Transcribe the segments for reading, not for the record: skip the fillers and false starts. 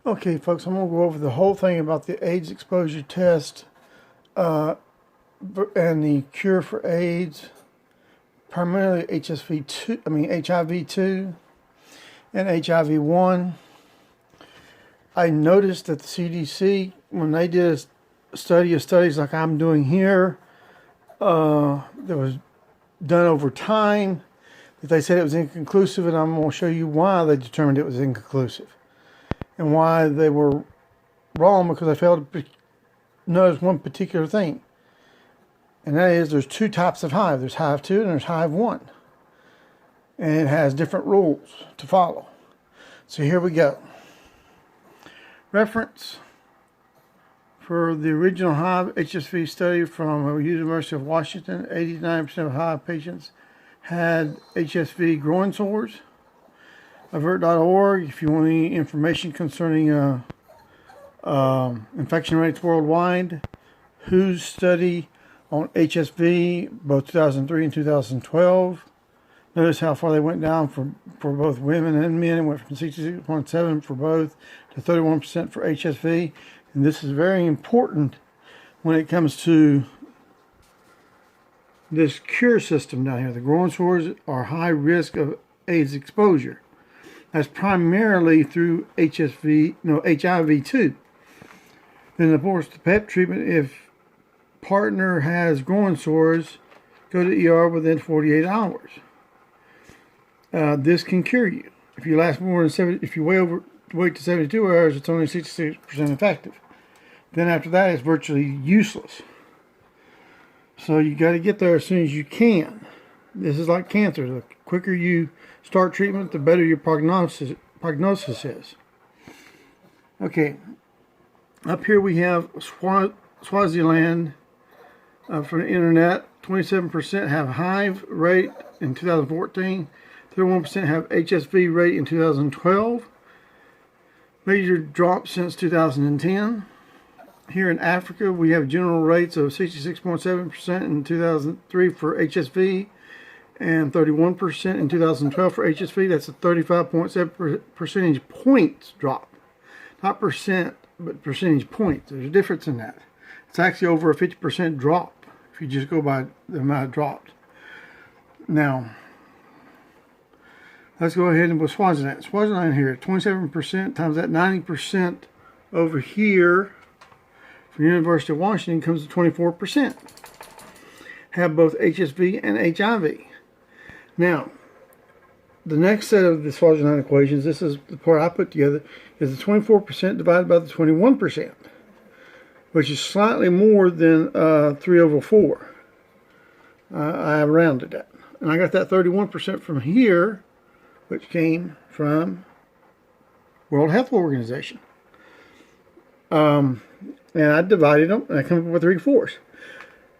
Okay, folks, I'm going to go over the whole thing about the AIDS exposure test and the cure for AIDS, primarily HIV2 and HIV1. I noticed that the CDC, when they did a study of studies like I'm doing here, that was done over time, that they said it was inconclusive, and I'm going to show you why they determined it was inconclusive and why they were wrong, because I failed to notice one particular thing, and that is there's two types of hive. There's hive 2 and there's hive 1, and it has different rules to follow. So here we go. Reference for the original hive HSV study from the University of Washington. 89% of hive patients had HSV groin sores. Avert.org if you want any information concerning infection rates worldwide. Who's study on HSV, both 2003 and 2012. Notice how far they went down for both women and men. It went from 66.7 for both to 31% for HSV. And this is very important when it comes to this cure system down here. The groin sores are high risk of AIDS exposure. That's primarily through HIV2. Then, of course, the PEP treatment, if partner has groin sores, go to ER within 48 hours. This can cure you. If you last more than 70, if you wait to 72 hours, it's only 66% effective. Then after that, it's virtually useless. So you got to get there as soon as you can. This is like cancer. The quicker you start treatment, the better your prognosis is. Okay, up here we have Swaziland from the internet. 27% have hive rate in 2014. 31% have HSV rate in 2012. Major drop since 2010. Here in Africa, we have general rates of 66.7% in 2003 for HSV and 31% in 2012 for HSV. That's a 35.7 percentage points drop. Not percent, but percentage points. There's a difference in that. It's actually over a 50% drop if you just go by the amount it dropped. Now, let's go ahead and with Swaziland. Swaziland here, 27% times that 90% over here from the University of Washington comes to 24%. Have both HSV and HIV. Now, the next set of the Swaziland equations, this is the part I put together, is the 24% divided by the 21%, which is slightly more than 3 over 4. I rounded that. And I got that 31% from here, which came from World Health Organization. And I divided them, and I come up with 3/4.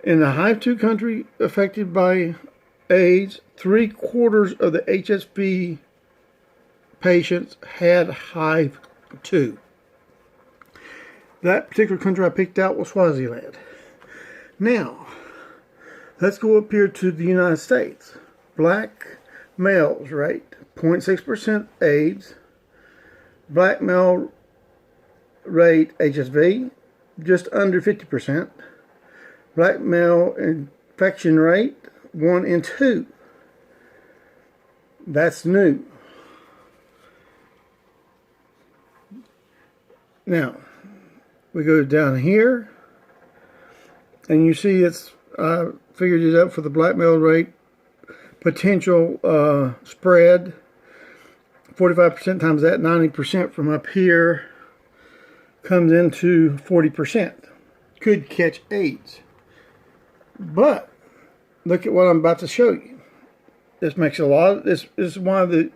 In the hive 2 country affected by AIDS, 3/4 of the HSV patients had hive 2. That particular country I picked out was Swaziland. Now, let's go up here to the United States. Black males rate 0.6% AIDS. Black male rate HSV just under 50%. Black male infection rate 1 in 2. That's new. Now we go down here, and you see it's figured it out for the black male rate potential spread. 45% times that 90% from up here comes into 40%. Could catch AIDS. But look at what I'm about to show you. This makes a lot of, this is why the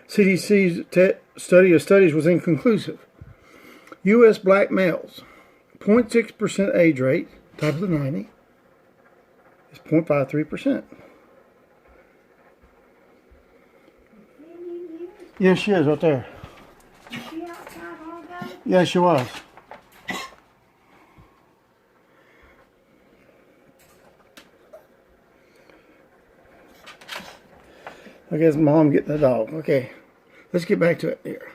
CDC's study of studies was inconclusive. U.S. black males, 0.6% age rate times the 90 is 0.53%. Yes, she is right there. Was she outside all day? Yeah, she was. I guess Mom getting the dog. Okay, let's get back to it here.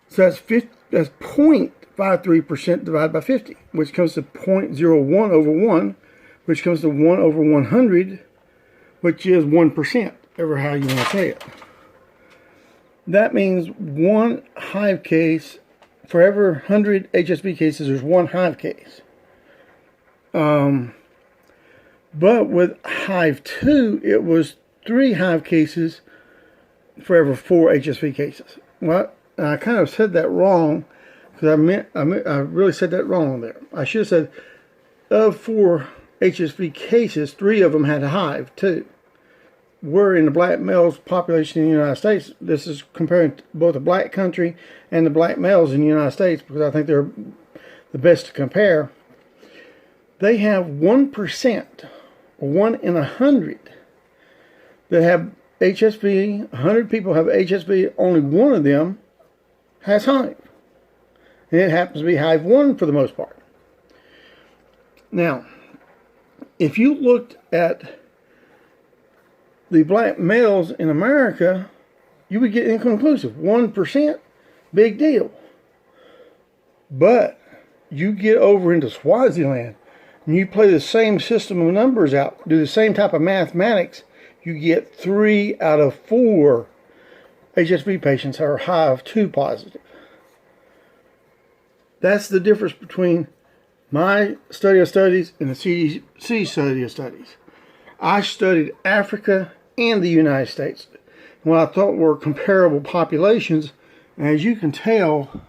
So that's 0.53% divided by 50, which comes to 0.01 over 1, which comes to 1 over 100, which is 1%, ever how you want to say it. That means one hive case, for every 100 HSV cases, there's one hive case. But with hive 2, it was 3 hive cases for every 4 HSV cases. Well, I kind of said that wrong, because I really said that wrong there. I should have said, of 4 HSV cases, 3 of them had a hive 2. We're in the black males population in the United States. This is comparing both the black country and the black males in the United States, because I think they're the best to compare. They have 1%, or 1 in 100, that have HSV. 100 people have HSV. Only one of them has hive. And it happens to be hive 1 for the most part. Now, if you looked at the black males in America, you would get inconclusive. 1%, big deal. But you get over into Swaziland, and you play the same system of numbers out, do the same type of mathematics, you get 3 out of 4 HSV patients are hive 2 positive. That's the difference between my study of studies and the CDC study of studies. I studied Africa and the United States, what I thought were comparable populations. And as you can tell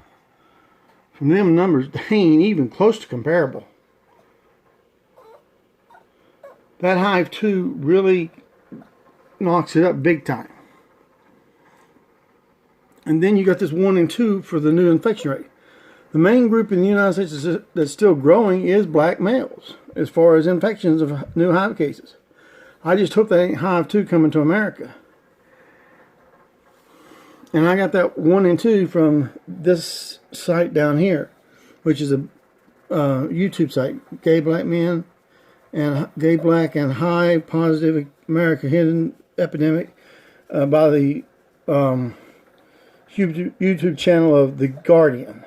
from them numbers, they ain't even close to comparable. That hive 2 really knocks it up big time. And then you got this 1 and 2 for the new infection rate. The main group in the United States that's still growing is black males as far as infections of new hive cases. I just hope that ain't hive 2 coming to America. And I got that 1 and 2 from this site down here, which is a YouTube site, Gay Black and Hive Positive America Hidden Epidemic, by the YouTube channel of The Guardian.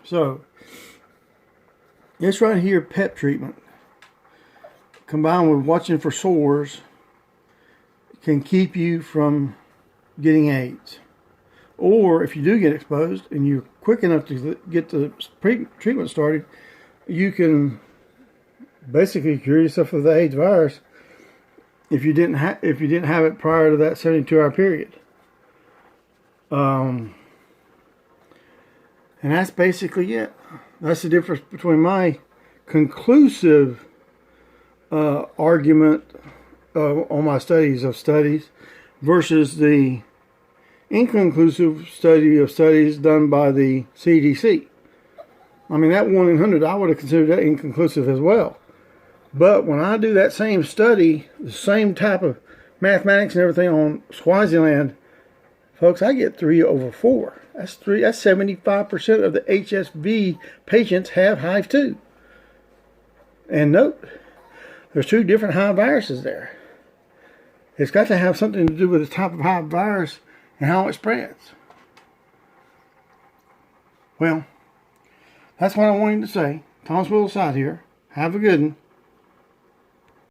So, this right here, PEP treatment, combined with watching for sores, can keep you from getting AIDS. Or if you do get exposed and you're quick enough to get the treatment started, you can basically cure yourself of the AIDS virus if you didn't have it prior to that 72-hour period. And that's basically it. That's the difference between my conclusive argument on my studies versus the inconclusive study of studies done by the CDC. I mean, that 1 in 100, I would have considered that inconclusive as well. But when I do that same study, the same type of mathematics and everything on Swaziland, folks, I get 3 over 4. That's 75% of the HSV patients have hive 2. And note, there's 2 different hive viruses there. It's got to have something to do with the type of hive virus and how it spreads. Well, that's what I wanted to say. Thomas Willis out here. Have a good one.